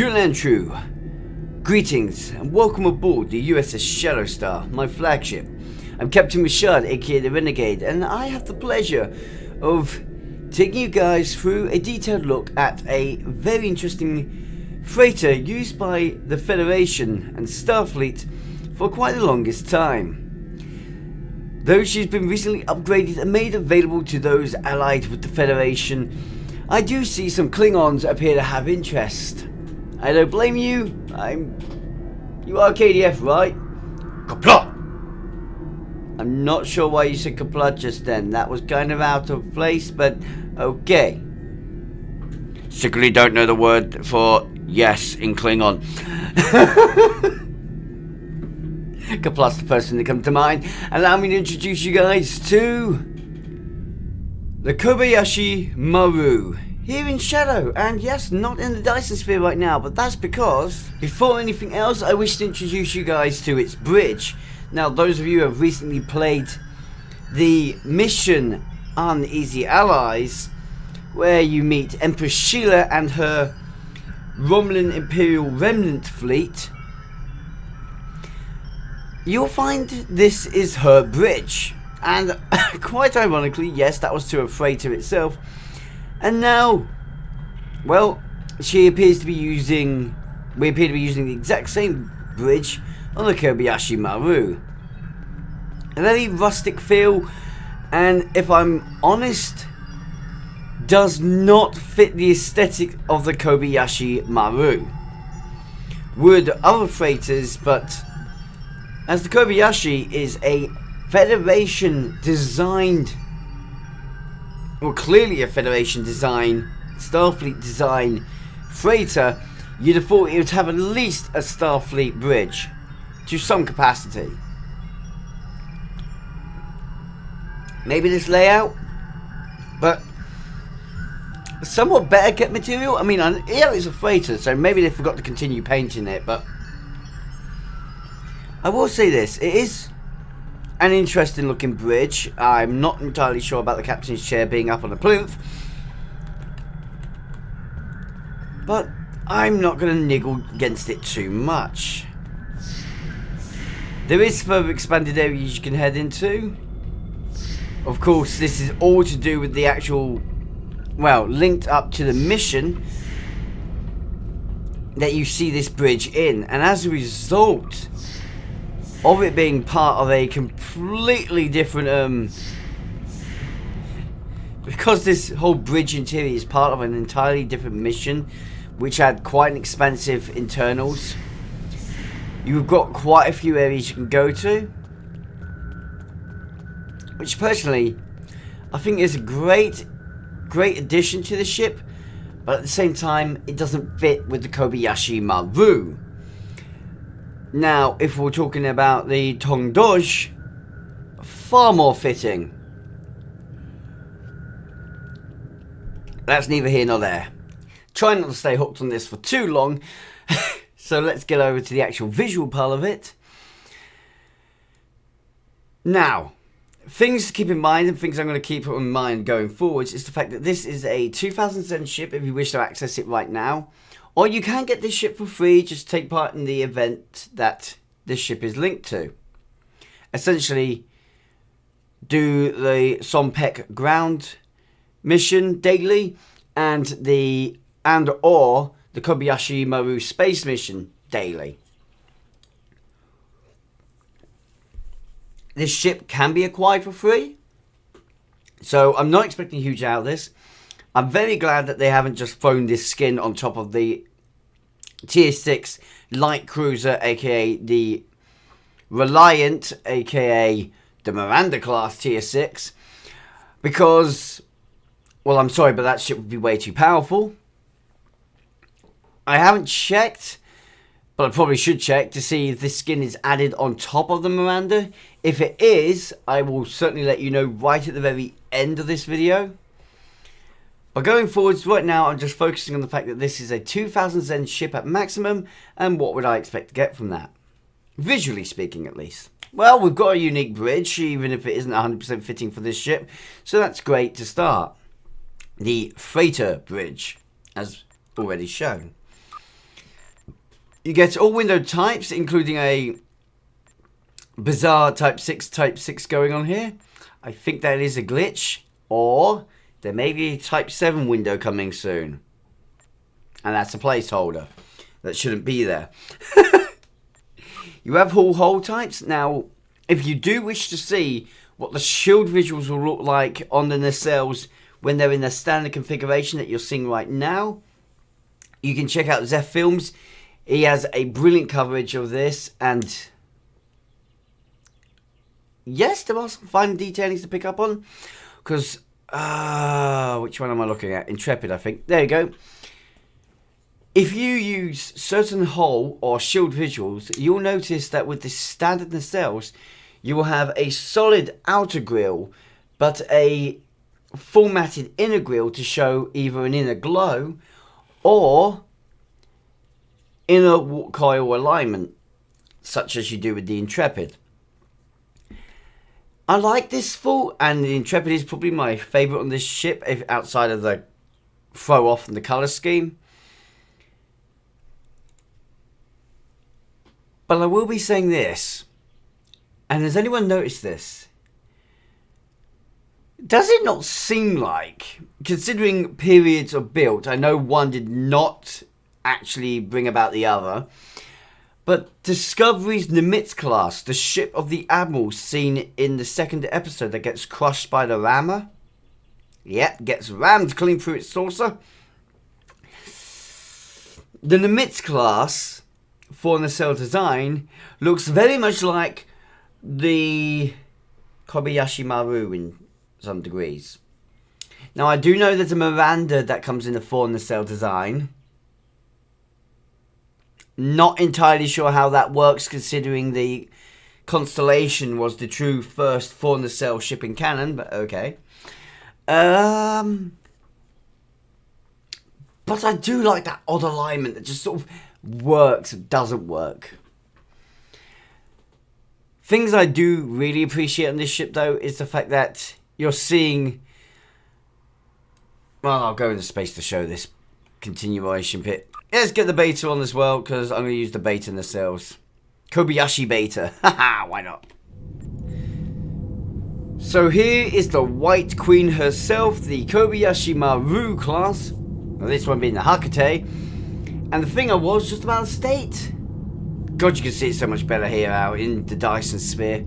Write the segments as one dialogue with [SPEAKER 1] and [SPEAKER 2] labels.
[SPEAKER 1] True. Greetings and welcome aboard the USS Shadowstar, my flagship. I'm Captain Ri'shad, aka the Renegade, and I have the pleasure of taking you guys through a detailed look at a very interesting freighter used by the Federation and Starfleet for quite the longest time. Though she's been recently upgraded and made available to those allied with the Federation, I do see some Klingons appear to have interest. I don't blame you. You are KDF, right? Kapla! I'm not sure why you said kapla just then. That was kind of out of place, but okay. Sickly don't know the word for yes in Klingon. Kapla's the person that comes to mind. Allow me to introduce you guys to the Kobayashi Maru. Here in Shadow, and yes, not in the Dyson sphere right now, but that's because, before anything else, I wish to introduce you guys to its bridge. Now, those of you who have recently played the mission Uneasy Allies, where you meet Empress Sheila and her Romulan Imperial Remnant fleet, you'll find this is her bridge. And quite ironically, yes, that was to a freighter itself. And now, well, we appear to be using the exact same bridge on the Kobayashi Maru. A very rustic feel, and if I'm honest, does not fit the aesthetic of the Kobayashi Maru. Would other freighters, but as the Kobayashi is a Federation designed, well, clearly a Federation design, Starfleet design freighter, you'd have thought it would have at least a Starfleet bridge to some capacity. Maybe this layout, but somewhat better kept material. I mean, yeah, it's a freighter, so maybe they forgot to continue painting it, but I will say this, it is an interesting looking bridge. I'm not entirely sure about the captain's chair being up on a plinth, but I'm not going to niggle against it too much. There is further expanded areas you can head into. Of course, this is all to do with the actual, well, linked up to the mission that you see this bridge in, and as a result of it being part of a completely different, because this whole bridge interior is part of an entirely different mission, which had quite an expansive internals. You've got quite a few areas you can go to, which personally, I think is a great addition to the ship, but at the same time, it doesn't fit with the Kobayashi Maru. Now, if we're talking about the Tong'duj, far more fitting. That's neither here nor there. Try not to stay hooked on this for too long, so let's get over to the actual visual part of it. Now, things to keep in mind, and things I'm going to keep in mind going forwards, is the fact that this is a 2007 ship if you wish to access it right now. Or you can get this ship for free, just take part in the event that this ship is linked to. Essentially, do the Sompek ground mission daily, and or the Kobayashi Maru space mission daily. This ship can be acquired for free, so I'm not expecting huge out of this. I'm very glad that they haven't just thrown this skin on top of the Tier 6 light cruiser, aka the Reliant, aka the Miranda class Tier 6, because, well, I'm sorry, but that ship would be way too powerful. I haven't checked, but I probably should check to see if this skin is added on top of the Miranda. If it is, I will certainly let you know right at the very end of this video. But going forwards, right now, I'm just focusing on the fact that this is a 2000 Zen ship at maximum, and what would I expect to get from that? Visually speaking, at least. Well, we've got a unique bridge, even if it isn't 100% fitting for this ship, so that's great to start. The freighter bridge, as already shown. You get all window types, including a bizarre Type 6 going on here. I think that is a glitch, or there may be a Type 7 window coming soon. And that's a placeholder. That shouldn't be there. You have all hull types. Now, if you do wish to see what the shield visuals will look like on the nacelles when they're in the standard configuration that you're seeing right now, you can check out Zeph Films. He has a brilliant coverage of this, and yes, there are some fine detailings to pick up on, because, which one am I looking at? Intrepid, I think. There you go. If you use certain hull or shield visuals, you'll notice that with the standard nacelles, you will have a solid outer grille, but a formatted inner grille to show either an inner glow or inner warp coil alignment, such as you do with the Intrepid. I like this thought, and the Intrepid is probably my favourite on this ship, if outside of the throw off and the colour scheme. But I will be saying this, and has anyone noticed this? Does it not seem like, considering periods of build, I know one did not actually bring about the other, but Discovery's Nimitz class, the ship of the Admiral seen in the second episode that gets crushed by the rammer, yep, gets rammed clean through its saucer. The Nimitz class for nacelle design looks very much like the Kobayashi Maru in some degrees. Now, I do know there's a Miranda that comes in the fore nacelle design. Not entirely sure how that works, considering the Constellation was the true first fore nacelle ship in canon, but okay. But I do like that odd alignment that just sort of works, doesn't work. Things I do really appreciate on this ship, though, is the fact that you're seeing... Well, I'll go into space to show this continuation bit. Let's get the beta on as well, because I'm going to use the beta nacelles. Kobayashi beta. Haha, why not? So here is the White Queen herself, the Kobayashi Maru class. Now, this one being the Hakate. And the thing I was just about to state, God, you can see it so much better here out in the Dyson sphere,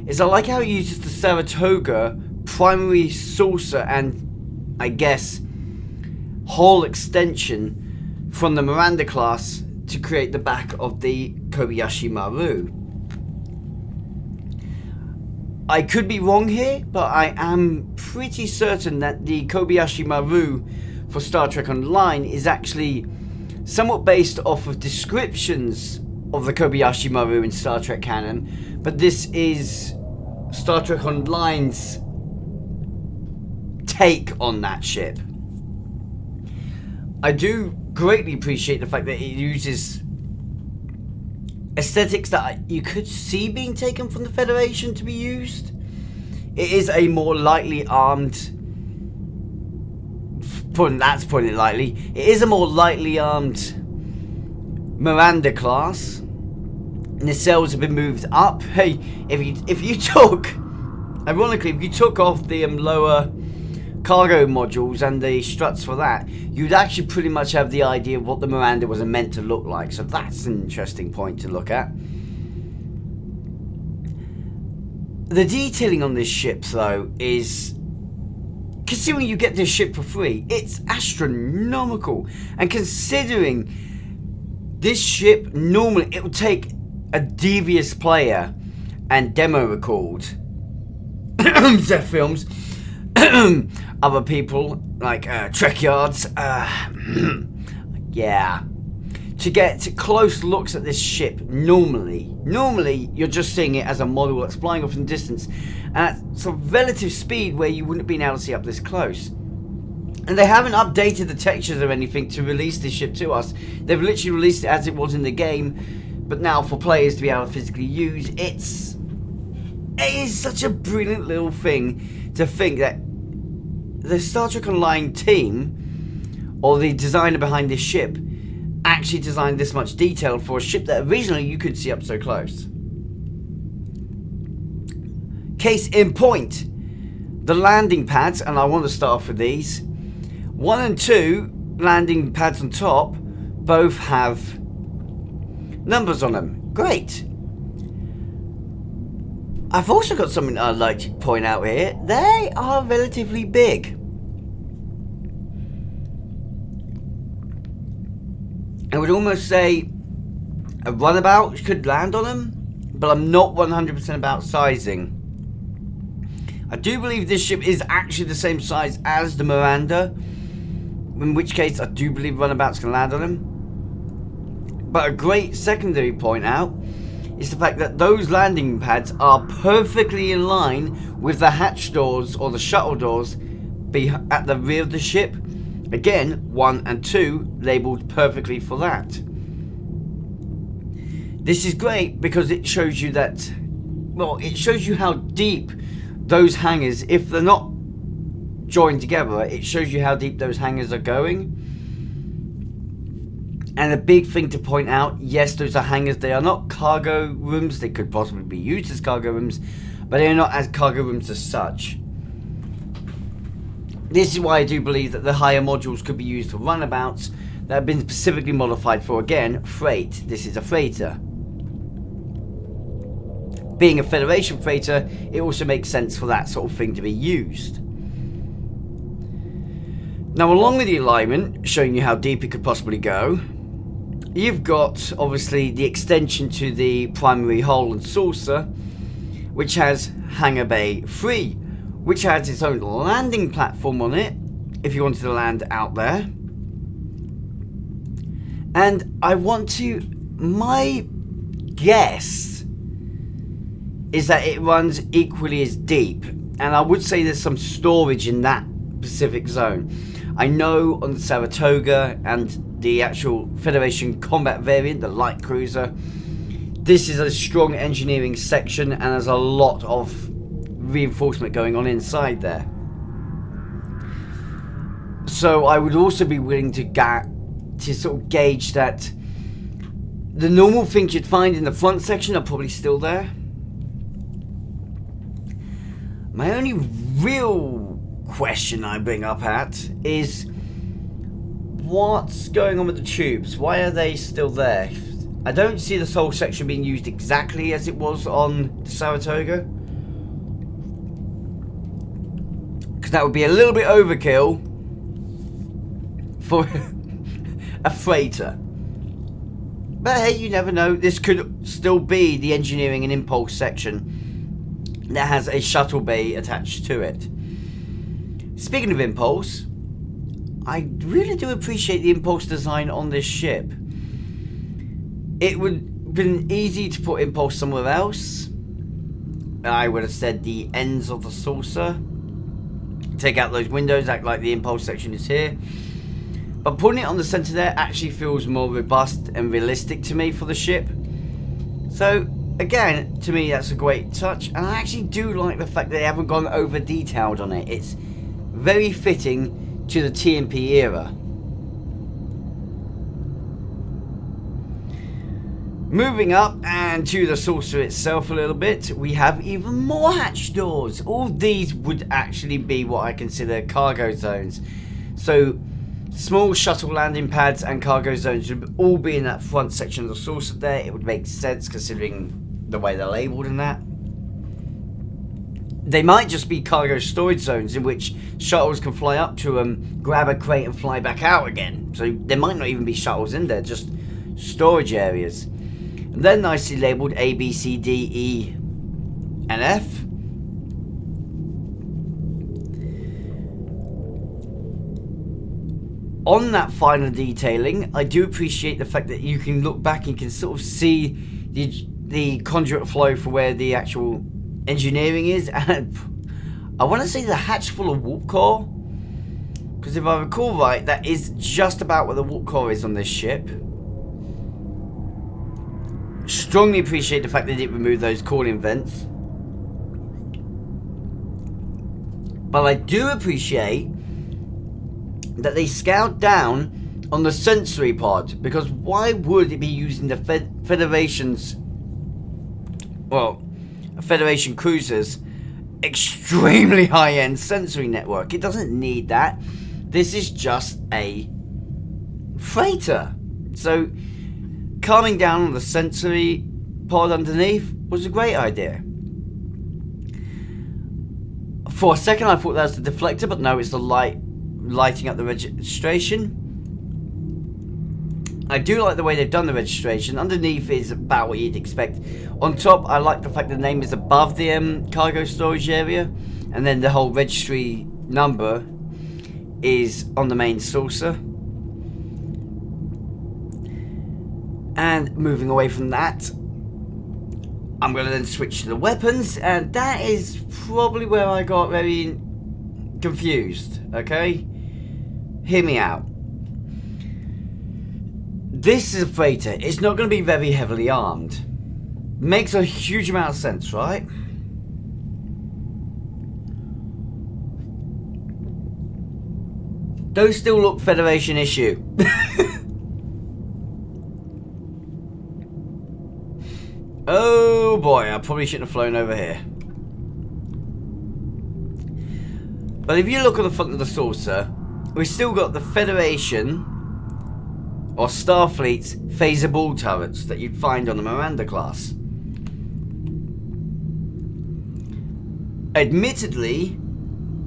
[SPEAKER 1] is I like how it uses the Saratoga primary saucer and, I guess, hull extension from the Miranda class to create the back of the Kobayashi Maru. I could be wrong here, but I am pretty certain that the Kobayashi Maru for Star Trek Online is actually somewhat based off of descriptions of the Kobayashi Maru in Star Trek canon, but this is Star Trek Online's take on that ship. I do greatly appreciate the fact that it uses aesthetics that you could see being taken from the Federation to be used. It is a more lightly armed, putting it lightly, it is a more lightly armed Miranda class. Nacelles have been moved up. Hey, if you took, ironically, if you took off the lower cargo modules and the struts for that, you'd actually pretty much have the idea of what the Miranda was meant to look like. So that's an interesting point to look at. The detailing on this ship, though, is, considering you get this ship for free, it's astronomical. And considering this ship, normally it would take a devious player and demo record Zeph Films, other people like Trek Yards, yeah, to get close looks at this ship. Normally you're just seeing it as a model that's flying off in the distance at some relative speed where you wouldn't have been able to see up this close. And they haven't updated the textures or anything to release this ship to us. They've literally released it as it was in the game, but now for players to be able to physically use, it is such a brilliant little thing to think that the Star Trek Online team, or the designer behind this ship, actually designed this much detail for a ship that originally you could see up so close. Case in point, the landing pads, and I want to start off with these. 1 and 2 landing pads on top both have numbers on them. Great. I've also got something I'd like to point out here. They are relatively big. I would almost say a runabout could land on them, but I'm not 100% about sizing. I do believe this ship is actually the same size as the Miranda, in which case I do believe runabouts can land on them. But a great secondary point out is the fact that those landing pads are perfectly in line with the hatch doors or the shuttle doors at the rear of the ship. Again, 1 and 2 labelled perfectly for that. This is great because it shows you that, well, it shows you how deep those hangars, if they're not joined together, it shows you how deep those hangars are going. And a big thing to point out, yes, those are hangars. They are not cargo rooms. They could possibly be used as cargo rooms, but they are not as cargo rooms as such. This is why I do believe that the higher modules could be used for runabouts that have been specifically modified for, again, freight. This is a freighter. Being a Federation freighter, it also makes sense for that sort of thing to be used. Now, along with the alignment, showing you how deep it could possibly go, you've got, obviously, the extension to the primary hull and saucer, which has Hangar Bay 3, which has its own landing platform on it, if you wanted to land out there. And my guess is that it runs equally as deep. And I would say there's some storage in that Pacific zone. I know on the Saratoga and the actual Federation combat variant, the light cruiser, this is a strong engineering section and there's a lot of reinforcement going on inside there. So I would also be willing to sort of gauge that the normal things you'd find in the front section are probably still there. My only real question I bring up at is what's going on with the tubes? Why are they still there? I don't see this whole section being used exactly as it was on Saratoga, because that would be a little bit overkill for a freighter. But hey, you never know. This could still be the engineering and impulse section that has a shuttle bay attached to it. Speaking of impulse, I really do appreciate the impulse design on this ship. It would have been easy to put impulse somewhere else. I would have said the ends of the saucer. Take out those windows, act like the impulse section is here. But putting it on the center there actually feels more robust and realistic to me for the ship. So again, to me that's a great touch, and I actually do like the fact that they haven't gone over detailed on it. It's very fitting to the TMP era. Moving up and to the saucer itself a little bit, we have even more hatch doors. All these would actually be what I consider cargo zones. So small shuttle landing pads and cargo zones would all be in that front section of the saucer there. It would make sense considering the way they're labelled in that. They might just be cargo storage zones in which shuttles can fly up to them, grab a crate and fly back out again. So there might not even be shuttles in there, just storage areas. And they're nicely labelled A, B, C, D, E, and F. On that final detailing, I do appreciate the fact that you can look back and you can sort of see the conduit flow for where the actual engineering is. And I want to say the hatch full of warp core, because if I recall right, that is just about where the warp core is on this ship. Strongly appreciate the fact they didn't remove those cooling vents. But I do appreciate that they scaled down on the sensory pod, because why would it be using the Federation's, well, Federation cruisers extremely high-end sensory network? It doesn't need that. This is just a freighter. So calming down on the sensory pod underneath was a great idea. For a second I thought that was the deflector, but no, it's the lighting up the registration. I do like the way they've done the registration. Underneath is about what you'd expect. On top, I like the fact the name is above the cargo storage area, and then the whole registry number is on the main saucer. And moving away from that, I'm going to then switch to the weapons, and that is probably where I got very confused, okay? Hear me out. This is a freighter. It's not going to be very heavily armed. Makes a huge amount of sense, right? Those still look Federation issue. Oh boy, I probably shouldn't have flown over here. But if you look at the front of the saucer, we've still got the Federation or Starfleet's phaser ball turrets that you'd find on the Miranda class. Admittedly,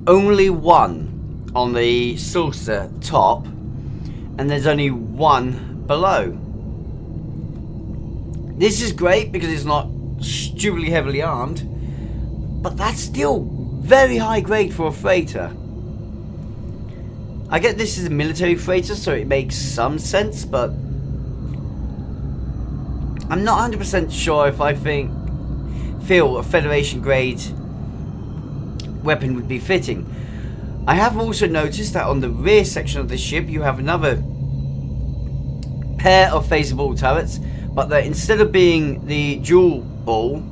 [SPEAKER 1] only one on the saucer top, and there's only one below. This is great because it's not stupidly heavily armed, but that's still very high grade for a freighter. I get this is a military freighter, so it makes some sense, but I'm not 100% sure if I feel a Federation grade weapon would be fitting. I have also noticed that on the rear section of the ship you have another pair of phaser ball turrets, but that instead of being the dual ball,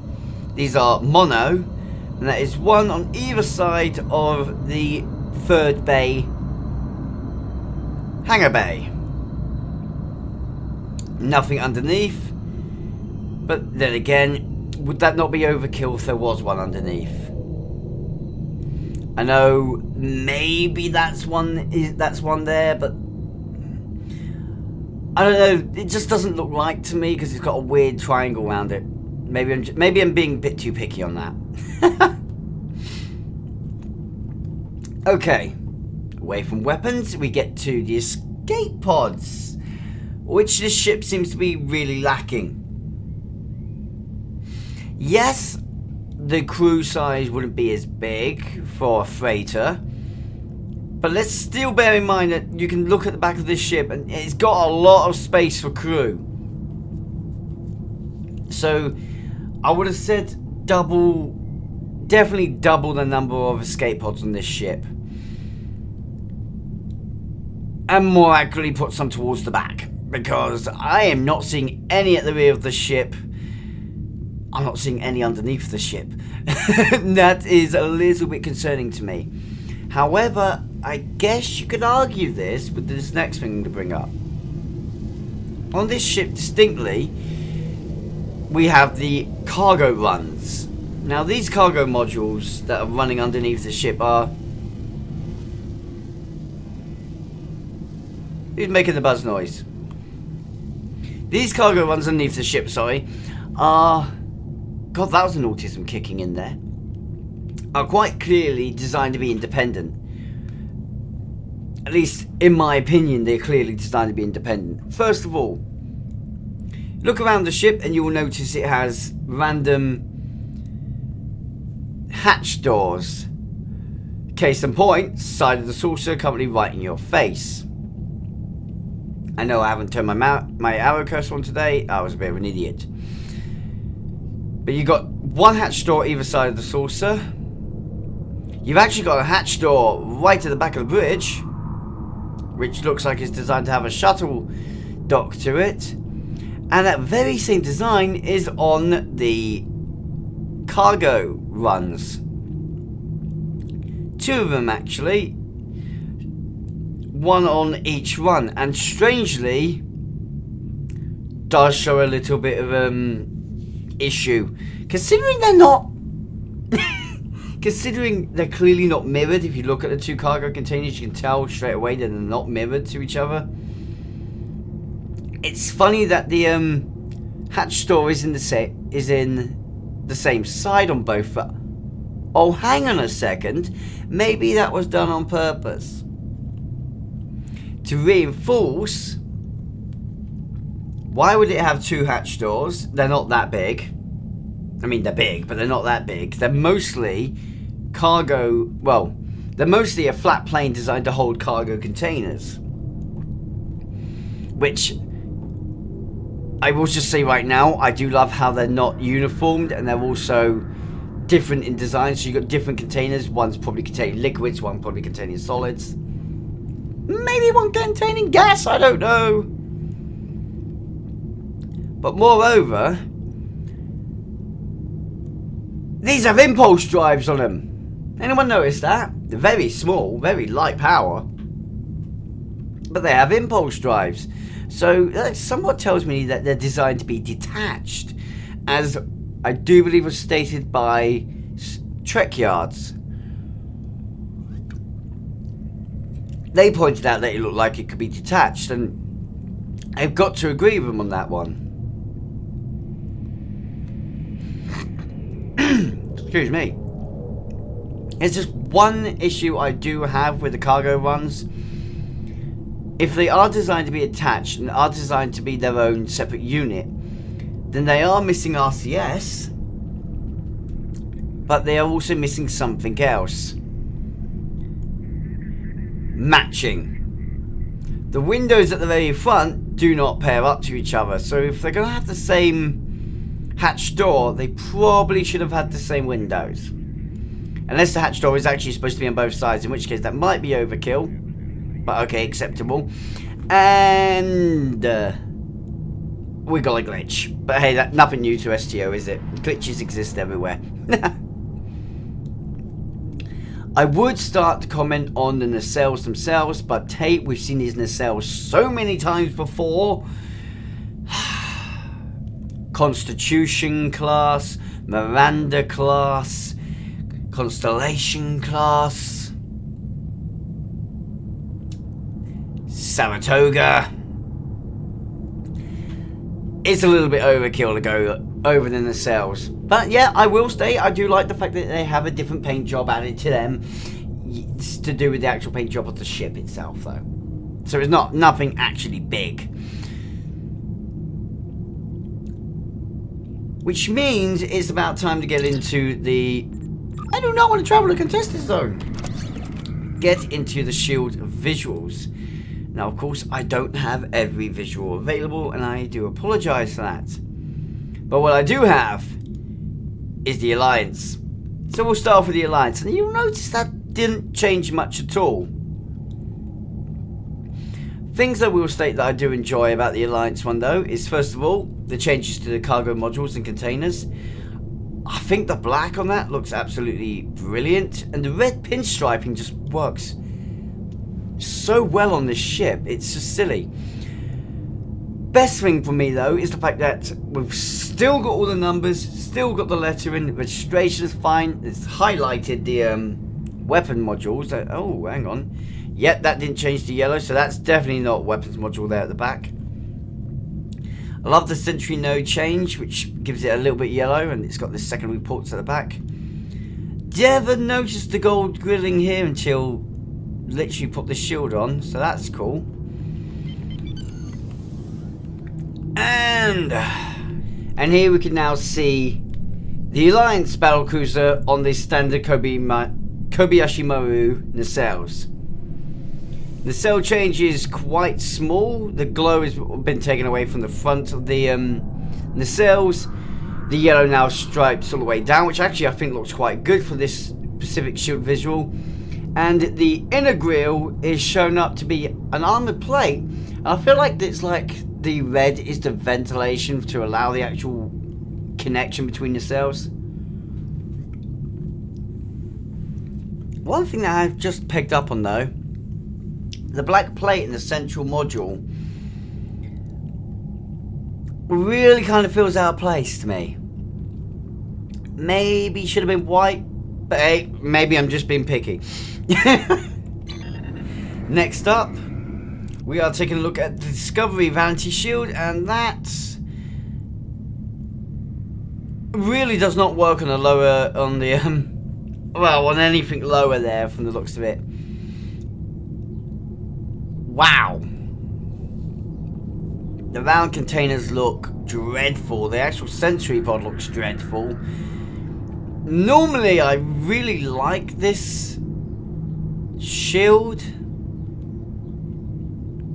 [SPEAKER 1] these are mono, and that is one on either side of the third bay, hangar bay. Nothing underneath, but then again, would that not be overkill if there was one underneath? I know maybe that's one there, but I don't know. It just doesn't look right to me because it's got a weird triangle around it. Maybe I'm being a bit too picky on that. Okay, away from weapons, we get to the escape pods, which this ship seems to be really lacking. Yes, the crew size wouldn't be as big for a freighter, but let's still bear in mind that you can look at the back of this ship and it's got a lot of space for crew. So I would have said definitely double the number of escape pods on this ship. And more accurately put some towards the back, because I am not seeing any at the rear of the ship. I'm not seeing any underneath the ship. That is a little bit concerning to me. However, I guess you could argue this with this next thing to bring up. On this ship, distinctly, we have the cargo runs. Now, these cargo modules that are running underneath the ship are... Who's making the buzz noise? These cargo runs underneath the ship, sorry, are... God, that was an autism kicking in there. Are quite clearly designed to be independent. At least, in my opinion, they're clearly designed to be independent. First of all, look around the ship and you will notice it has random hatch doors. Case in point, side of the saucer currently right in your face. I know I haven't turned my arrow cursor on today. I was a bit of an idiot. But you've got one hatch door either side of the saucer. You've actually got a hatch door right at the back of the bridge, which looks like it's designed to have a shuttle dock to it. And that very same design is on the cargo runs. Two of them actually. one on each run, and strangely does show a little bit of issue, considering they're not considering they're clearly not mirrored. If you look at the two cargo containers, you can tell straight away that they're not mirrored to each other. It's funny that the hatch store is in the same side on both, but oh, hang on a second, maybe that was done on purpose to reinforce. Why would it have two hatch doors? They're not that big. I mean, they're big, but they're not that big. They're mostly cargo, well, they're mostly a flat plane designed to hold cargo containers. Which, I will just say right now, I do love how they're not uniformed, and they're also different in design. So you've got different containers. One's probably containing liquids, one probably containing solids. Maybe one containing gas, I don't know. But moreover, these have impulse drives on them. Anyone notice that? They're very small, very light power, but they have impulse drives. So that somewhat tells me that they're designed to be detached, as I do believe was stated by Trek Yards. They pointed out that it looked like it could be detached, and I've got to agree with them on that one. Excuse me. There's just one issue I do have with the cargo runs. If they are designed to be attached and are designed to be their own separate unit, then they are missing RCS, but they are also missing something else. Matching. The windows at the very front do not pair up to each other, so if they're going to have the same hatch door, they probably should have had the same windows. Unless the hatch door is actually supposed to be on both sides, in which case that might be overkill. But okay, acceptable. And we got a glitch. But hey, that's nothing new to STO, is it? Glitches exist everywhere. I would start to comment on the nacelles themselves, but hey, we've seen these nacelles so many times before. Constitution class, Miranda class, Constellation class, Saratoga. It's a little bit overkill to go over the nacelles. But yeah, I will say I do like the fact that they have a different paint job added to them. It's to do with the actual paint job of the ship itself, though. So it's nothing actually big. Which means it's about time to get into the... I do not want to travel to contested zone. Get into the shield visuals. Now, of course, I don't have every visual available, and I do apologise for that. But what I do have is the Alliance. So we'll start off with the Alliance, and you'll notice that didn't change much at all. Things I will state that I do enjoy about the Alliance one, though, is first of all, the changes to the cargo modules and containers. I think the black on that looks absolutely brilliant, and the red pinstriping just works so well on this ship. It's just silly. Best thing for me, though, is the fact that we've still got all the numbers, still got the lettering, the registration is fine. It's highlighted the weapon modules. Oh, hang on. Yep, that didn't change to yellow, so that's definitely not weapons module there at the back. I love the sentry node change, which gives it a little bit yellow, and it's got the secondary ports at the back. Never noticed the gold grilling here until literally put the shield on, so that's cool. And here we can now see the Alliance battlecruiser on the standard Kobayashi Maru nacelles. The nacelle change is quite small. The glow has been taken away from the front of the nacelles. The yellow now stripes all the way down, which actually I think looks quite good for this Pacific Shield visual. And the inner grille is shown up to be an armored plate. And I feel like it's like the red is the ventilation to allow the actual connection between the cells. One thing that I've just picked up on, though, The black plate in the central module really kind of feels out of place to me. Maybe should have been white, but hey, maybe I'm just being picky. Next up, we are taking a look at the Discovery Vanity Shield, and that really does not work on the lower, on the well, on anything lower there from the looks of it. Wow. The round containers look dreadful. The actual sensory pod looks dreadful. Normally, I really like this shield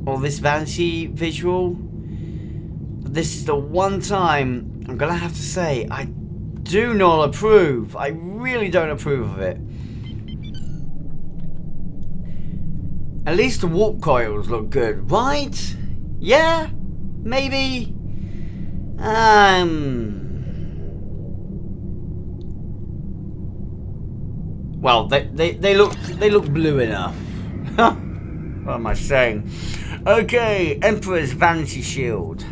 [SPEAKER 1] or this vanity visual. But this is the one time I'm gonna have to say I do not approve. I really don't approve of it. At least the warp coils look good, right? Yeah, maybe. Well, they look blue enough. What am I saying? Okay, Emperor's Vanity Shield.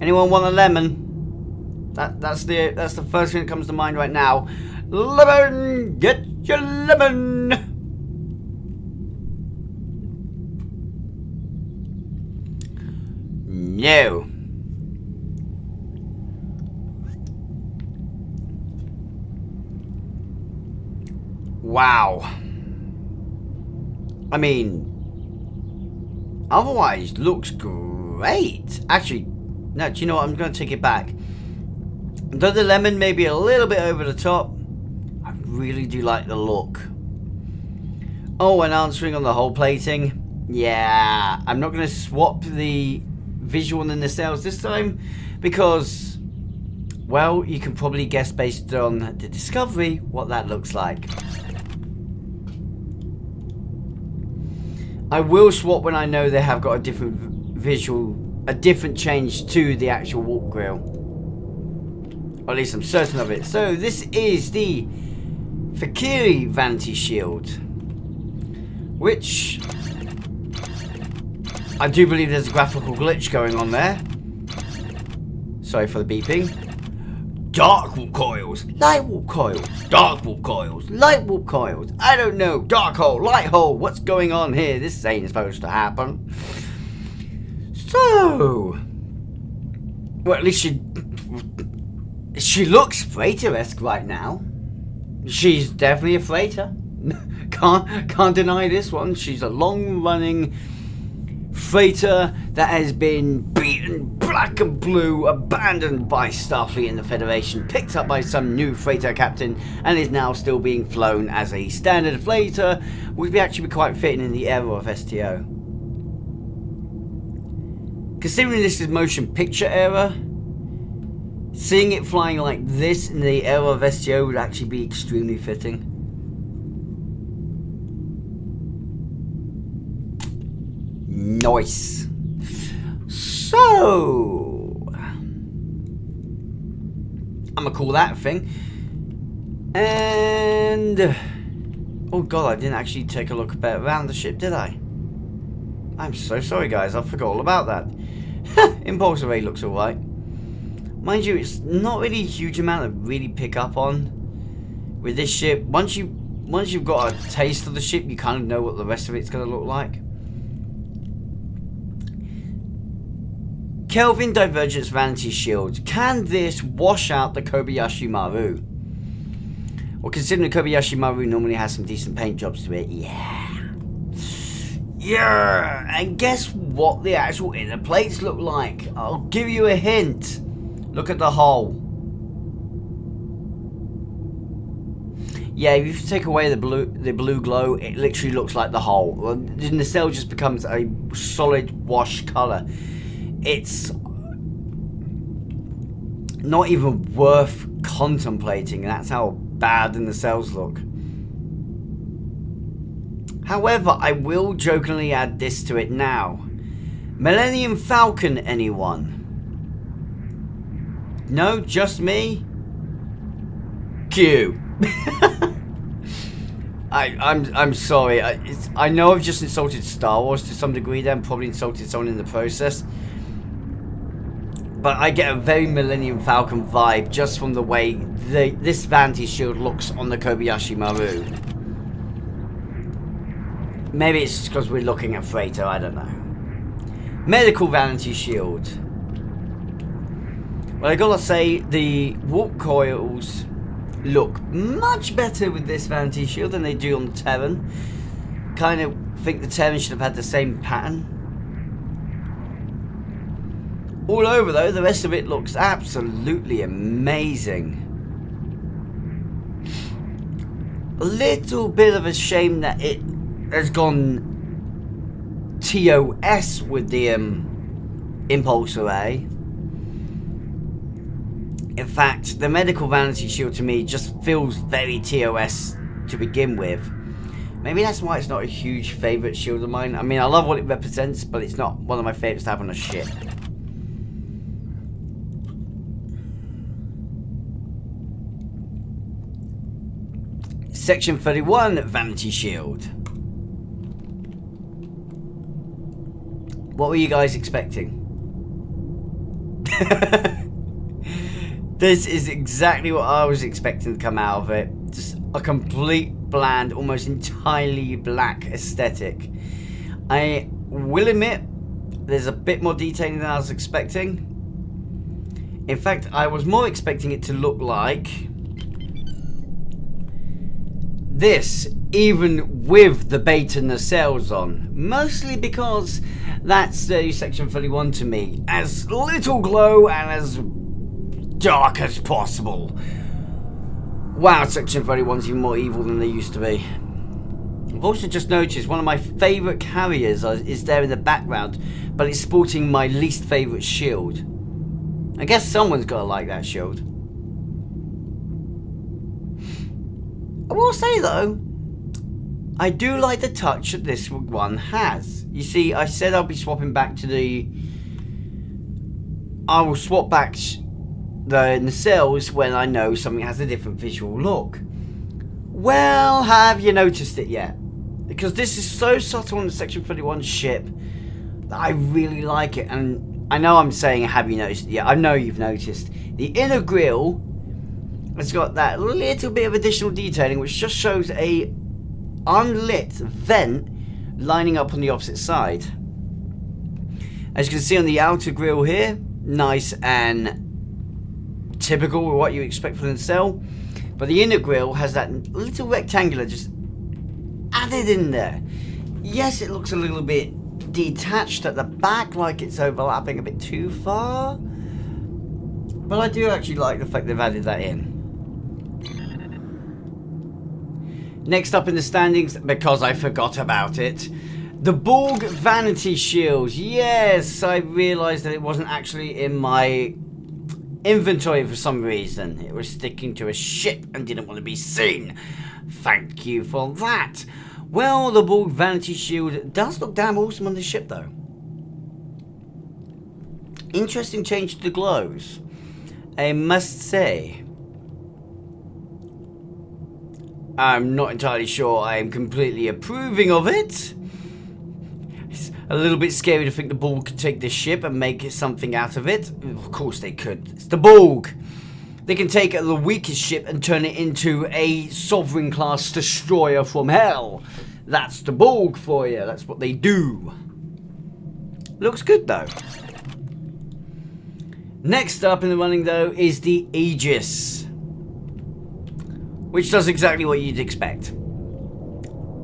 [SPEAKER 1] Anyone want a lemon? That's the first thing that comes to mind right now. Lemon, get your lemon. No. Wow. I mean, otherwise looks great. Actually, no, do you know what? I'm going to take it back. Though the lemon may be a little bit over the top, I really do like the look. Oh, and answering on the whole plating. Yeah, I'm not going to swap the visual and the nacelles this time because, well, you can probably guess based on the Discovery what that looks like. I will swap when I know they have got a different visual, a different change to the actual warp grill. Or at least I'm certain of it. So this is the Fakiri Vanity Shield, which I do believe there's a graphical glitch going on there. Sorry for the beeping. Dark warp coils, light warp coils, dark warp coils, light warp coils. I don't know. Dark hole, light hole. What's going on here? This ain't supposed to happen. So, well, at least she looks freighter-esque right now. She's definitely a freighter. Can't deny this one. She's a long-running freighter that has been beaten black and blue, abandoned by Starfleet and the Federation, picked up by some new freighter captain, and is now still being flown as a standard freighter, would be actually quite fitting in the era of STO. Considering this is motion picture era, seeing it flying like this in the era of STO would actually be extremely fitting. Nice. So, I'm gonna call that a thing. And oh god, I didn't actually take a look around the ship, did I? I'm so sorry, guys. I forgot all about that. Impulse array looks alright. Mind you, it's not really a huge amount to really pick up on with this ship. Once you've got a taste of the ship, you kind of know what the rest of it's gonna look like. Kelvin Divergence Vanity Shield. Can this wash out the Kobayashi Maru? Well, considering the Kobayashi Maru normally has some decent paint jobs to it, yeah. Yeah, and guess what the actual inner plates look like? I'll give you a hint. Look at the hull. Yeah, if you take away the blue glow, it literally looks like the hull. The nacelle just becomes a solid wash color. It's not even worth contemplating. That's how bad the nacelles look. However, I will jokingly add this to it now. Millennium Falcon, anyone? No, just me? Q. I'm sorry. I know I've just insulted Star Wars to some degree there, and probably insulted someone in the process. But I get a very Millennium Falcon vibe just from the way this Vanity shield looks on the Kobayashi Maru. Maybe it's just because we're looking at Freighter, I don't know. Medical Vanity shield. Well, I gotta say, the warp coils look much better with this Vanity shield than they do on the Terran. Kind of think the Terran should have had the same pattern. All over though, the rest of it looks absolutely amazing. A little bit of a shame that it has gone TOS with the impulse array. In fact, the medical Vanity shield to me just feels very TOS to begin with. Maybe that's why it's not a huge favourite shield of mine. I mean, I love what it represents, but it's not one of my favourites to have on a ship. Section 31 Vanity shield. What were you guys expecting? This is exactly what I was expecting to come out of it. Just a complete bland, almost entirely black aesthetic. I will admit, there's a bit more detailing than I was expecting. In fact, I was more expecting it to look like this, even with the beta nacelles on. Mostly because that's Section 31 to me. As little glow and as dark as possible. Wow, Section 31's even more evil than they used to be. I've also just noticed one of my favourite carriers is there in the background, but it's sporting my least favourite shield. I guess someone's got to like that shield. I will say though, I do like the touch that this one has. You see, I said I'll be swapping back to the... I will swap back the nacelles when I know something has a different visual look. Well, have you noticed it yet? Because this is so subtle on the Section 31 ship that I really like it. And I know I'm saying, have you noticed it yet? I know you've noticed. The inner grille has got that little bit of additional detailing, which just shows a unlit vent lining up on the opposite side. As you can see on the outer grille here, nice and typical with what you expect from the nacelle, but the inner grille has that little rectangular just added in there. Yes, it looks a little bit detached at the back, like it's overlapping a bit too far, but I do actually like the fact they've added that in. Next up in the standings, because I forgot about it, the Borg Vanity shields. Yes, I realised that it wasn't actually in my inventory for some reason. It was sticking to a ship and didn't want to be seen. Thank you for that. Well, the Borg Vanity shield does look damn awesome on the ship though. Interesting change to the glows, I must say. I'm not entirely sure I am completely approving of it. It's a little bit scary to think the Borg could take this ship and make something out of it. Of course they could. It's the Borg. They can take the weakest ship and turn it into a sovereign class destroyer from hell. That's the Borg for you. That's what they do. Looks good though. Next up in the running though is the Aegis, which does exactly what you'd expect.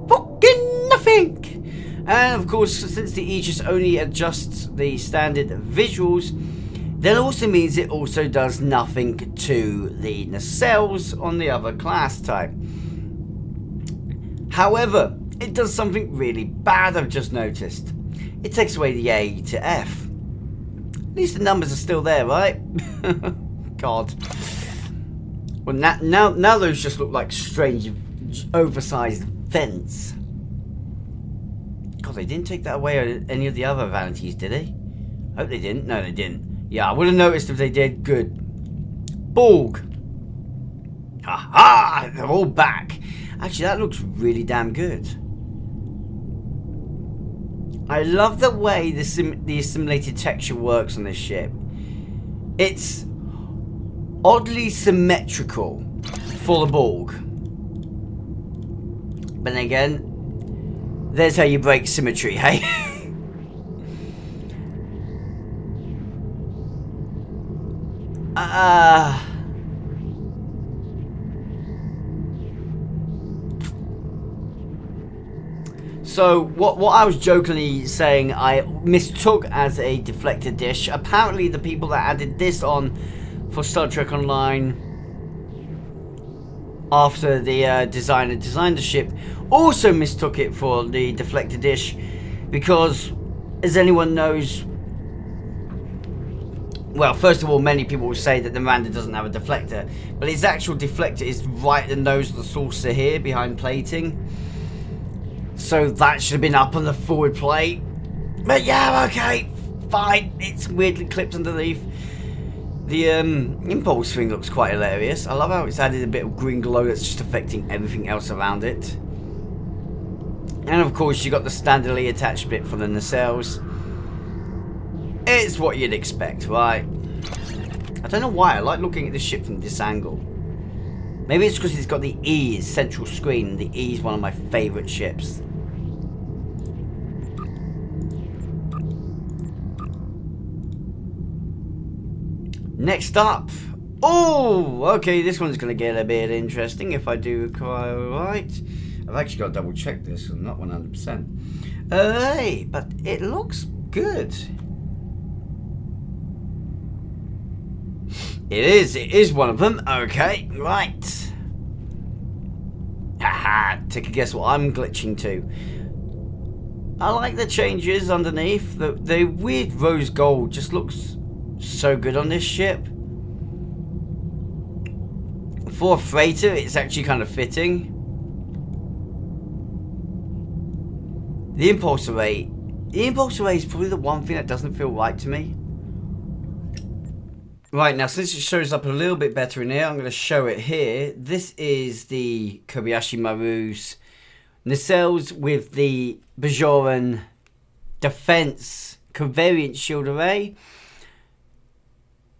[SPEAKER 1] Fucking nothing! And of course, since the Aegis only adjusts the standard visuals, that also means it also does nothing to the nacelles on the other class type. However, it does something really bad I've just noticed. It takes away the A to F. At least the numbers are still there, right? God. Well, now those just look like strange, oversized vents. God, they didn't take that away on any of the other vanities, did they? Hope they didn't. No, they didn't. Yeah, I would have noticed if they did. Good. Borg. Ha! They're all back. Actually, that looks really damn good. I love the way the assimilated texture works on this ship. It's oddly symmetrical for the Borg. But then again, there's how you break symmetry, hey? So, what I was jokingly saying I mistook as a deflector dish, apparently the people that added this on for Star Trek Online after the designer designed the ship also mistook it for the deflector dish because, as anyone knows, well, first of all, many people will say that the Miranda doesn't have a deflector, but its actual deflector is right at the nose of the saucer here, behind plating. So that should have been up on the forward plate. But yeah, okay, fine. It's weirdly clipped underneath. The impulse thing looks quite hilarious. I love how it's added a bit of green glow that's just affecting everything else around it. And of course, you got the standardly attached bit for the nacelles. It's what you'd expect, right? I don't know why, I like looking at the ship from this angle. Maybe it's because it's got the E's central screen. The E is one of my favourite ships. Next up. Oh, okay, this one's going to get a bit interesting if I do quite right. I've actually got to double check this, I'm not 100%. Hey, but it looks good. It is one of them. Okay, right. Haha, take a guess what I'm glitching to. I like the changes underneath. The weird rose gold just looks so good on this ship. For a freighter, it's actually kind of fitting. The impulse array. The impulse array is probably the one thing that doesn't feel right to me. Right, now since it shows up a little bit better in here, I'm going to show it here. This is the Kobayashi Maru's nacelles with the Bajoran Defense Covariant shield array.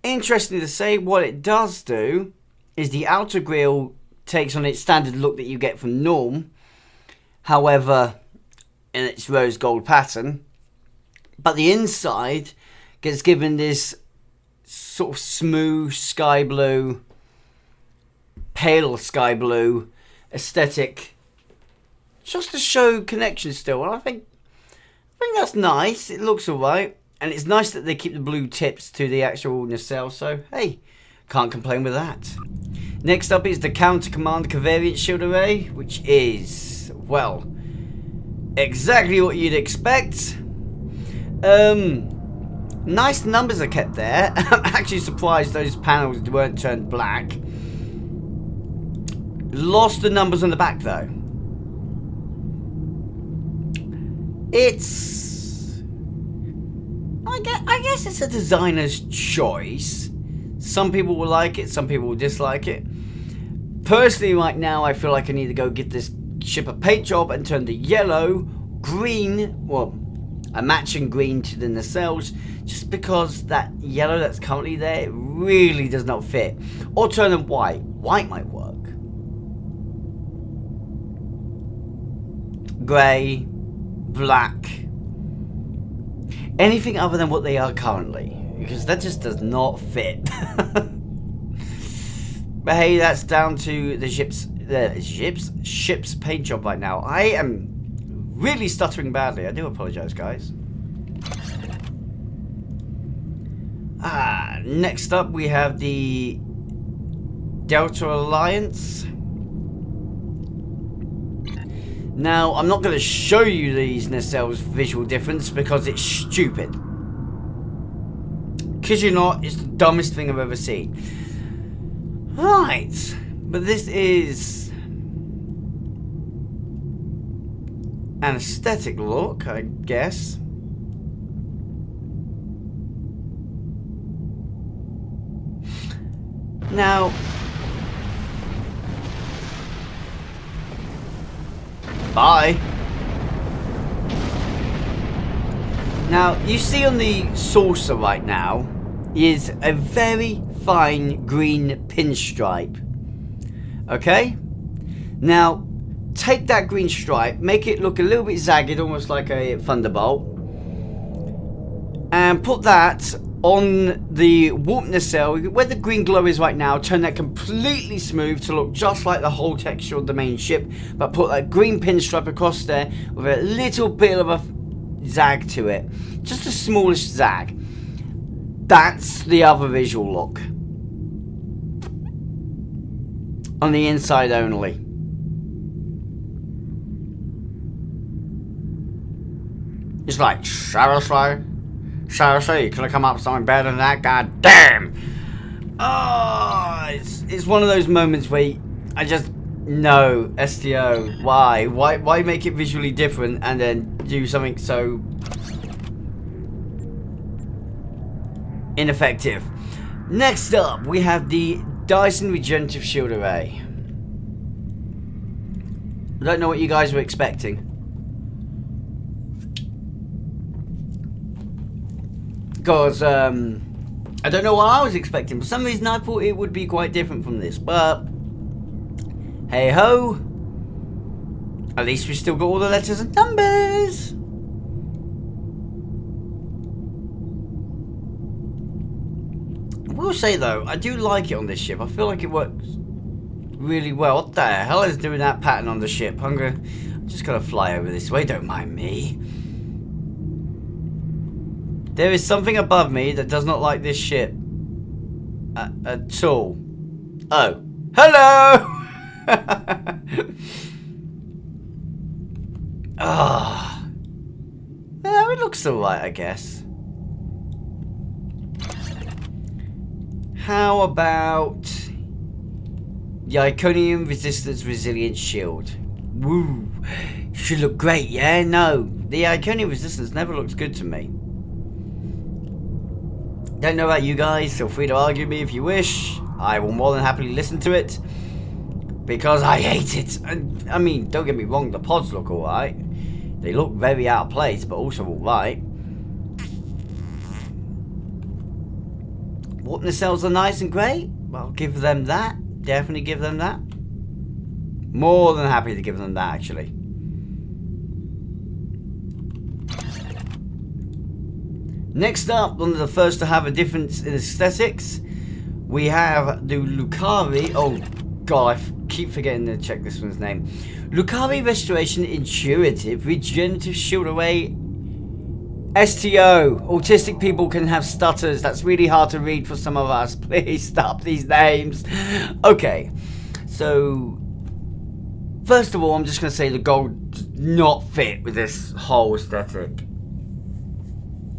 [SPEAKER 1] Interesting to say, what it does do is the outer grille takes on its standard look that you get from Norm. However, in its rose gold pattern. But the inside gets given this sort of smooth sky blue, pale sky blue aesthetic, just to show connection still. And I think that's nice. It looks alright, and it's nice that they keep the blue tips to the actual nacelle. So hey, can't complain with that. Next up is the Counter Command Covariant shield array, which is, well, exactly what you'd expect. Nice numbers are kept there. I'm actually surprised those panels weren't turned black. Lost the numbers on the back though. It's... I guess it's a designer's choice. Some people will like it, some people will dislike it. Personally, right now, I feel like I need to go get this ship a paint job and turn the yellow, green, well, a matching green to the nacelles, just because that yellow that's currently there really does not fit. Or turn them white. White might work. Grey, black, anything other than what they are currently, because that just does not fit. But hey, that's down to the ship's paint job right now. I am really stuttering badly. I do apologise, guys. Next up, we have the Delta Alliance. Now, I'm not going to show you these nacelles' visual difference because it's stupid. Kid you not, it's the dumbest thing I've ever seen. Right, but this is an aesthetic look, I guess. Now, Bye. Now, you see on the saucer right now is a very fine green pinstripe. Okay? Now, take that green stripe, make it look a little bit zagged, almost like a thunderbolt, and put that on the warp nacelle where the green glow is right now. Turn that completely smooth to look just like the whole texture of the main ship, but put that green pinstripe across there with a little bit of a zag to it, just a smallish zag. That's the other visual look on the inside only. It's like, seriously, you could have come up with something better than that. God damn! Oh, it's one of those moments where I just no, STO. Why make it visually different and then do something so ineffective? Next up, we have the Dyson Regenitive Shield Array. I don't know what you guys were expecting. Because, I don't know what I was expecting. For some reason, I thought it would be quite different from this, but hey ho, at least we still got all the letters and numbers. I will say though, I do like it on this ship. I feel like it works really well. What the hell is doing that pattern on the ship? I'm just gonna fly over this way, don't mind me. There is something above me that does not like this ship at all. Oh, hello! Ah, oh, it looks alright, I guess. How about the Iconium Resistance Resilient Shield? Woo, should look great, yeah? No, the Iconium Resistance never looks good to me. Don't know about you guys, feel free to argue me if you wish. I will more than happily listen to it, because I hate it. I mean, don't get me wrong, the pods look alright. They look very out of place, but also alright. Warp nacelles are nice and great. I'll give them that. Definitely give them that. More than happy to give them that, actually. Next up, one of the first to have a difference in aesthetics, we have the Lucari. Oh god, I keep forgetting to check this one's name. Lucari Restoration Intuitive Regenerative Shield Array. STO. Autistic people can have stutters. That's really hard to read for some of us. Please stop these names. Okay, so first of all, I'm just going to say the gold does not fit with this whole aesthetic.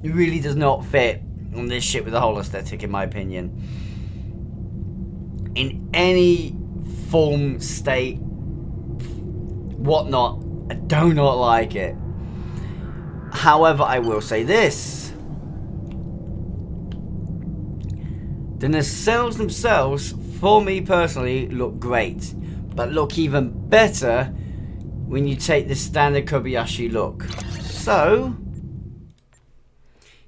[SPEAKER 1] It really does not fit on this ship with the whole aesthetic, in my opinion. In any form, state, whatnot, I do not like it. However, I will say this. The nacelles themselves, for me personally, look great. But look even better when you take the standard Kobayashi look. So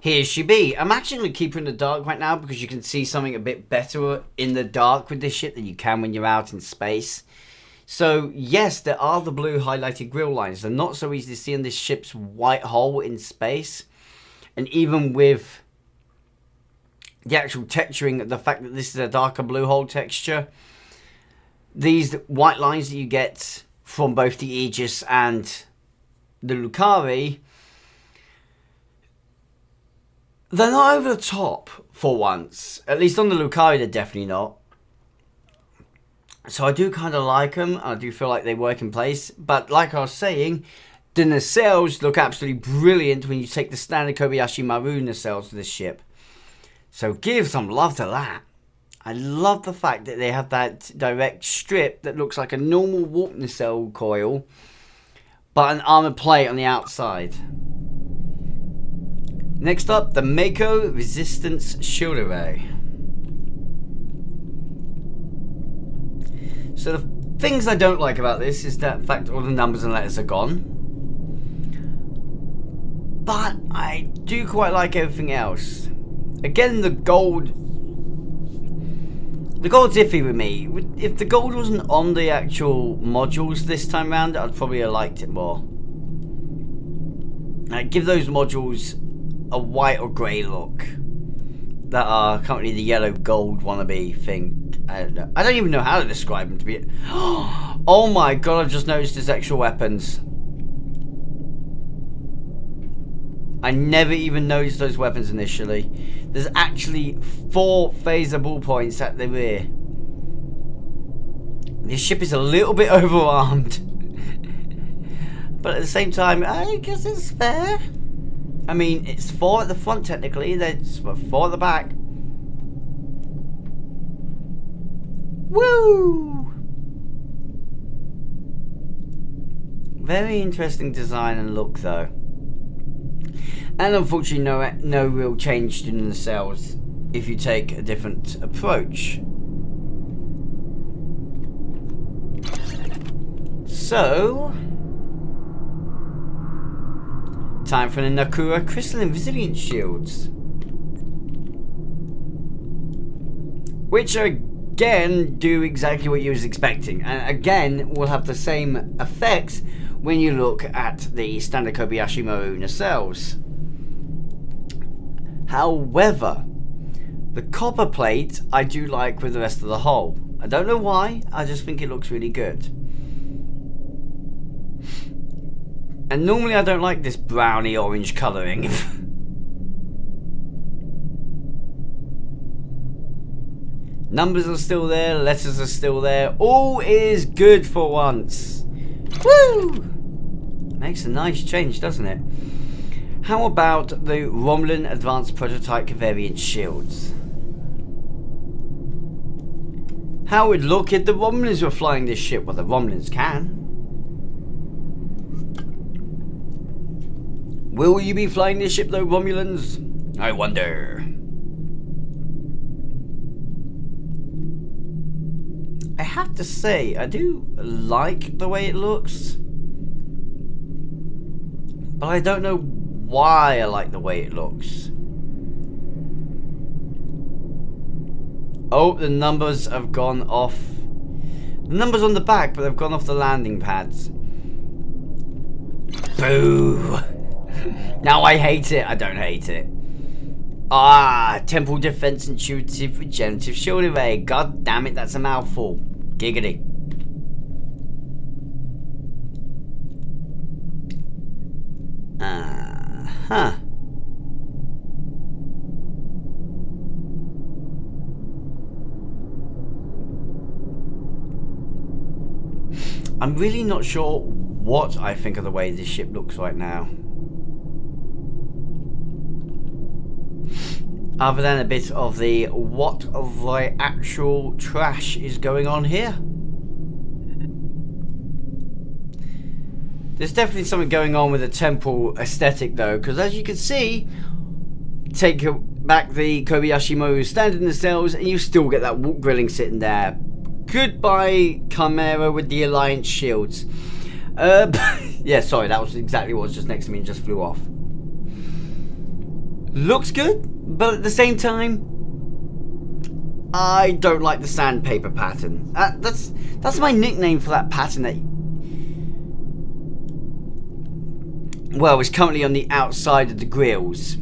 [SPEAKER 1] here she be. I'm actually going to keep her in the dark right now because you can see something a bit better in the dark with this ship than you can when you're out in space. So yes, there are the blue highlighted grille lines. They're not so easy to see on this ship's white hull in space. And even with the actual texturing, the fact that this is a darker blue hull texture, these white lines that you get from both the Aegis and the Lucari, they're not over the top for once. At least on the Lucari, they're definitely not. So I do kind of like them. I do feel like they work in place. But like I was saying, the nacelles look absolutely brilliant when you take the standard Kobayashi Maru nacelles to this ship. So give some love to that. I love the fact that they have that direct strip that looks like a normal warp nacelle coil, but an armored plate on the outside. Next up, the Mako Resistance Shield Array. So the Things I don't like about this is that, in fact, all the numbers and letters are gone. But I do quite like everything else. Again, the gold... The gold's iffy with me. If the gold wasn't on the actual modules this time round, I'd probably have liked it more. Give those modules a white or grey look. That are currently the yellow gold wannabe thing. I don't know. I don't even know how to describe them to be. Oh my god, I've just noticed there's extra weapons. I never even noticed those weapons initially. There's actually 4 phaser ball points at the rear. This ship is a little bit overarmed. But at the same time, I guess it's fair. I mean, it's 4 at the front technically, there's 4 at the back. Woo! Very interesting design and look though. And unfortunately no real change in the nacelles if you take a different approach. So... time for the Nakura Crystalline Resilience Shields. Which again do exactly what you was expecting. And again will have the same effects when you look at the standard Kobayashi Maru nacelles. However, the copper plate I do like with the rest of the hull. I don't know why, I just think it looks really good. And normally I don't like this browny orange colouring. Numbers are still there, letters are still there. All is good for once. Woo! Makes a nice change, doesn't it? How about the Romulan Advanced Prototype Covariant shields? How would it look if the Romulans were flying this ship? Well, the Romulans can. Will you be flying this ship though, Romulans? I wonder. I have to say, I do like the way it looks. But I don't know why I like the way it looks. Oh, the numbers have gone off. The numbers on the back, but they've gone off the landing pads. Boo! Now I hate it. I don't hate it. Ah, Temple Defense Intuitive Regenerative Shield Array. God damn it, that's a mouthful. Giggity. Huh. I'm really not sure what I think of the way this ship looks right now. Other than a bit of the what of the actual trash is going on here. There's definitely something going on with the temple aesthetic though, because as you can see, take back the Kobayashi Maru standard nacelles and you still get that warp grilling sitting there. Goodbye Chimera with the Alliance shields. Yeah, sorry, that was exactly what was just next to me and just flew off. Looks good, but at the same time, I don't like the sandpaper pattern. That's my nickname for that pattern that, well, it's currently on the outside of the grills.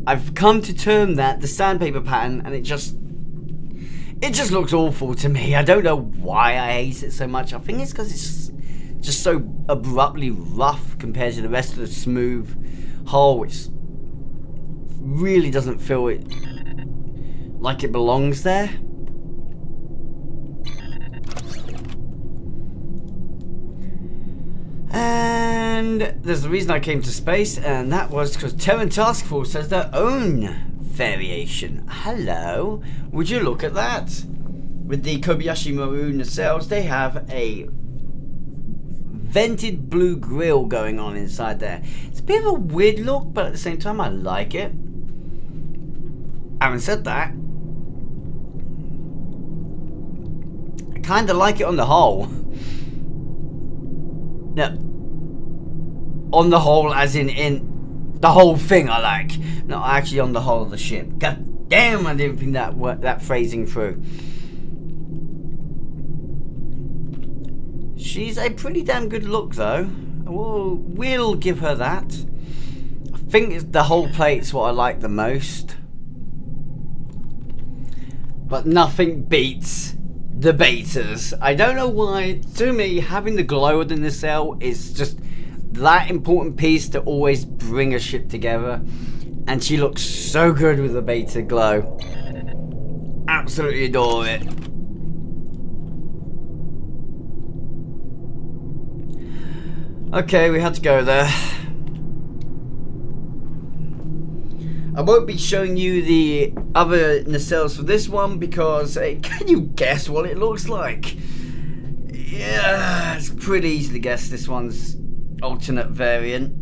[SPEAKER 1] I've come to term that the sandpaper pattern, and it just looks awful to me. I don't know why I hate it so much. I think it's because it's just so abruptly rough compared to the rest of the smooth hull, which really doesn't feel it like it belongs there. And there's the reason I came to space, and that was because Terran Task Force has their own variation. Hello, would you look at that? With the Kobayashi Maru nacelles, they have a vented blue grille going on inside there. It's a bit of a weird look, but at the same time I like it. Having said that, I kind of like it on the whole. No, on the whole, as in the whole thing I like. Not actually on the whole of the ship. God damn, I didn't think that phrasing through. She's a pretty damn good look though. We'll give her that. I think the whole plate's what I like the most. But nothing beats the betas. I don't know why. To me, having the glow in the nacelle is just that important piece to always bring a ship together. And she looks so good with the beta glow. Absolutely adore it. Okay, we had to go there. I won't be showing you the other nacelles for this one because can you guess what it looks like? Yeah, it's pretty easy to guess this one's alternate variant.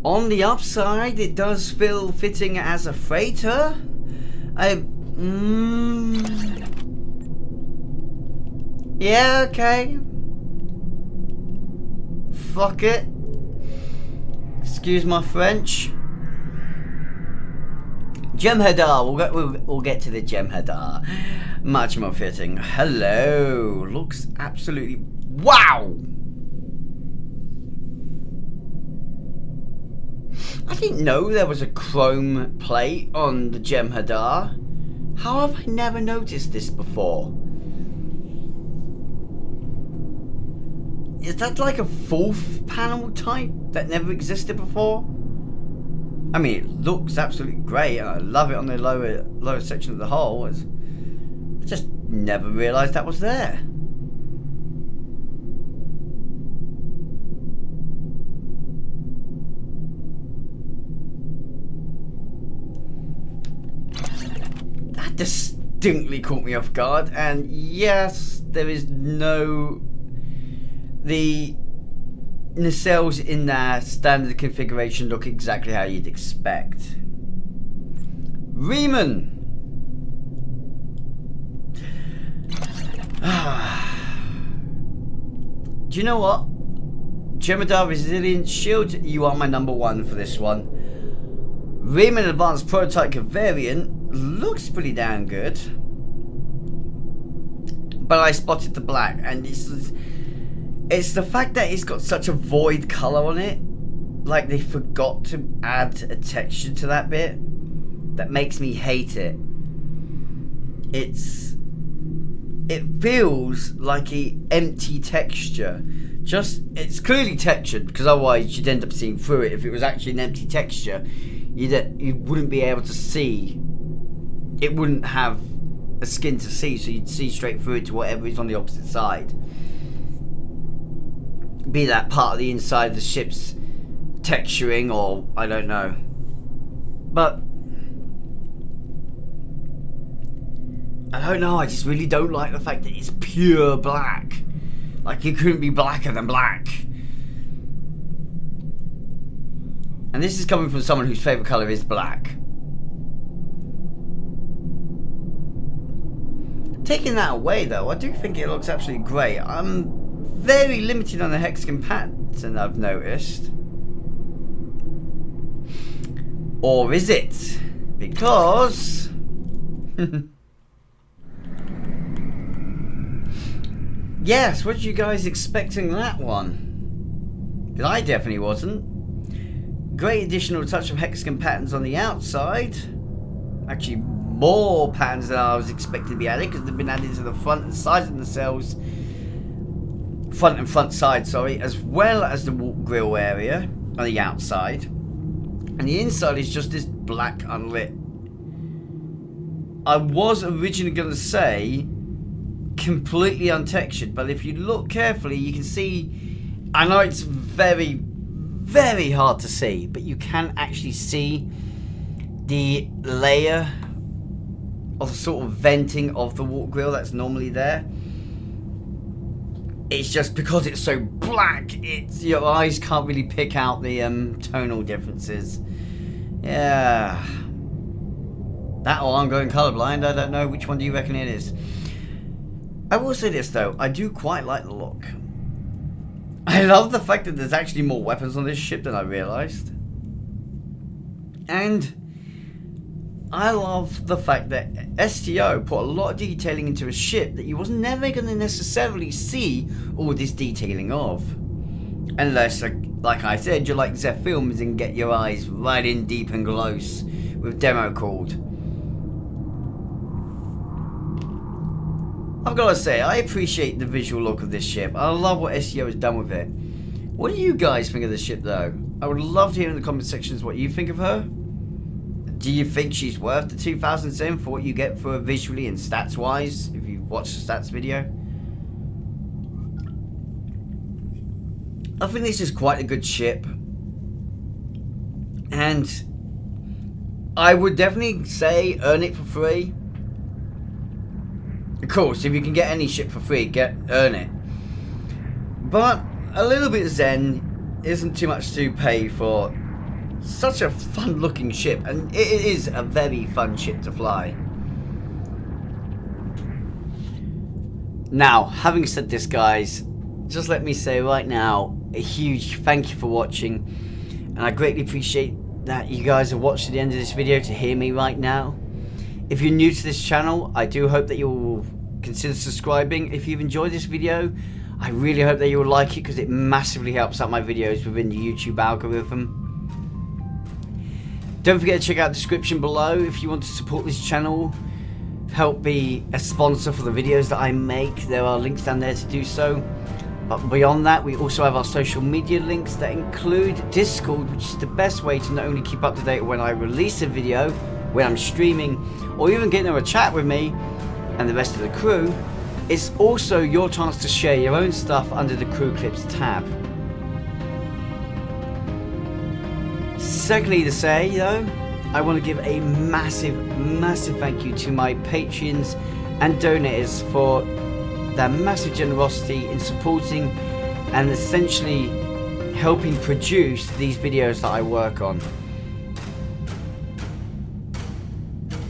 [SPEAKER 1] On the upside, it does feel fitting as a freighter. Yeah, okay. Fuck it. Excuse my French. Jem'Hadar. We'll get to the Jem'Hadar. Much more fitting. Hello. Looks absolutely wow. I didn't know there was a chrome plate on the Jem'Hadar. How have I never noticed this before? Is that like a fourth panel type that never existed before? I mean, it looks absolutely great, and I love it on the lower section of the hull. I just never realised that was there. That distinctly caught me off guard, and yes, there is no... The nacelles in their standard configuration look exactly how you'd expect. Riemann! Do you know what? Jem'Hadar Resilient Shield, you are my number one for this one. Riemann Advanced Prototype Covariant looks pretty damn good. But I spotted the black, and it's the fact that it's got such a void colour on it, like they forgot to add a texture to that bit, that makes me hate it. It feels like an empty texture. It's clearly textured, because otherwise you'd end up seeing through it. If it was actually an empty texture, you wouldn't be able to see. It wouldn't have a skin to see, so you'd see straight through it to whatever is on the opposite side. Be that part of the inside of the ship's texturing, or I don't know. But I don't know, I just really don't like the fact that it's pure black. Like, it couldn't be blacker than black. And this is coming from someone whose favourite colour is black. Taking that away though, I do think it looks absolutely great. I'm very limited on the hexagon pattern, I've noticed. Or is it? Because yes, what you guys expecting that one? Because I definitely wasn't. Great additional touch of hexagon patterns on the outside. Actually, more patterns than I was expecting to be added, because they've been added to the front and sides of the cells. Front and front side, sorry, as well as the warp grill area on the outside. And the inside is just this black unlit. I was originally going to say completely untextured, but if you look carefully, you can see, I know it's very, very hard to see, but you can actually see the layer of sort of venting of the warp grill that's normally there. It's just because it's so black, your eyes can't really pick out the tonal differences. Yeah. That or I'm going colorblind. I don't know. Which one do you reckon it is? I will say this though. I do quite like the look. I love the fact that there's actually more weapons on this ship than I realized. And I love the fact that STO put a lot of detailing into a ship that you was never going to necessarily see all this detailing of. Unless, like I said, you like Zeph Films and get your eyes right in deep and close with demo called. I've got to say, I appreciate the visual look of this ship. I love what SEO has done with it. What do you guys think of the ship, though? I would love to hear in the comment sections what you think of her. Do you think she's worth the 2007 for what you get for her visually and stats-wise, if you watch the stats video? I think this is quite a good ship. And I would definitely say earn it for free. Of course, if you can get any ship for free, earn it. But a little bit Zen isn't too much to pay for such a fun looking ship, and it is a very fun ship to fly. Now, having said this, guys, just let me say right now a huge thank you for watching, and I greatly appreciate that you guys have watched to the end of this video to hear me right now. If you're new to this channel, I do hope that you'll consider subscribing. If you've enjoyed this video, I really hope that you'll like it, because it massively helps out my videos within the YouTube algorithm. Don't forget to check out the description below if you want to support this channel, help be a sponsor for the videos that I make. There are links down there to do so. But beyond that, we also have our social media links that include Discord, which is the best way to not only keep up to date when I release a video, when I'm streaming, or even getting a chat with me and the rest of the crew. It's also your chance to share your own stuff under the Crew Clips tab. Secondly to say, though, I want to give a massive thank you to my Patreons and donators for their massive generosity in supporting and essentially helping produce these videos that I work on.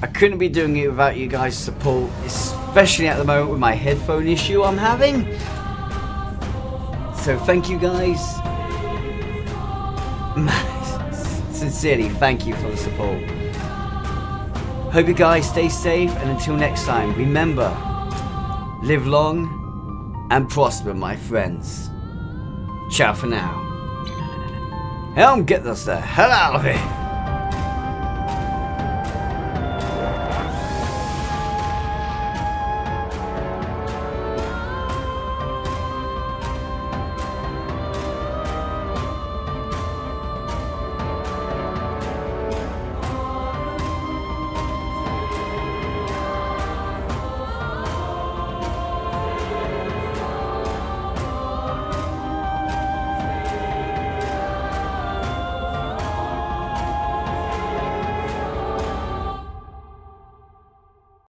[SPEAKER 1] I couldn't be doing it without you guys' support, especially at the moment with my headphone issue I'm having. So thank you guys. Sincerely, thank you for the support. Hope you guys stay safe, and until next time, remember, live long and prosper, my friends. Ciao for now. Helm, get us the hell out of here.